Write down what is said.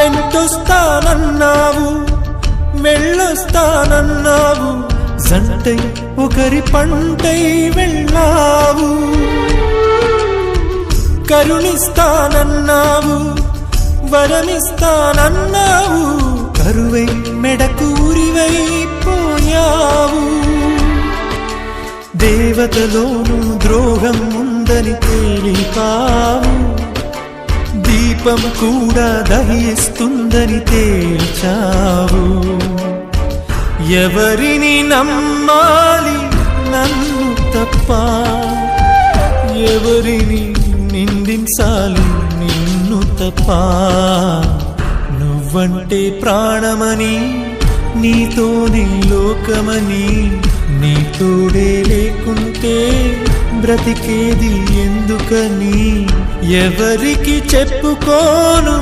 వెంటొస్తానన్నావు, వెళ్ళొస్తానన్నావు, జంటై ఒకరి పంటై వెళ్ళావు. కరుణిస్తానన్నావు, వరమిస్తానన్నావు, కరువై మెడకూరివైపోయావు. దేవతలోనూ ద్రోహం ఉందని తేలిపావు, దీపం కూడా దహిస్తుందని తేల్చావు. ఎవరిని నమ్మాలి నన్ను తప్ప, ఎవరిని నిందించాలి నిన్ను తప్ప. నువ్వంటే ప్రాణమని, నీతోనే లోకమని, నీ తోడే లేకుంటే బ్రతికేది ఎందుకని ఎవరికి చెప్పుకోను.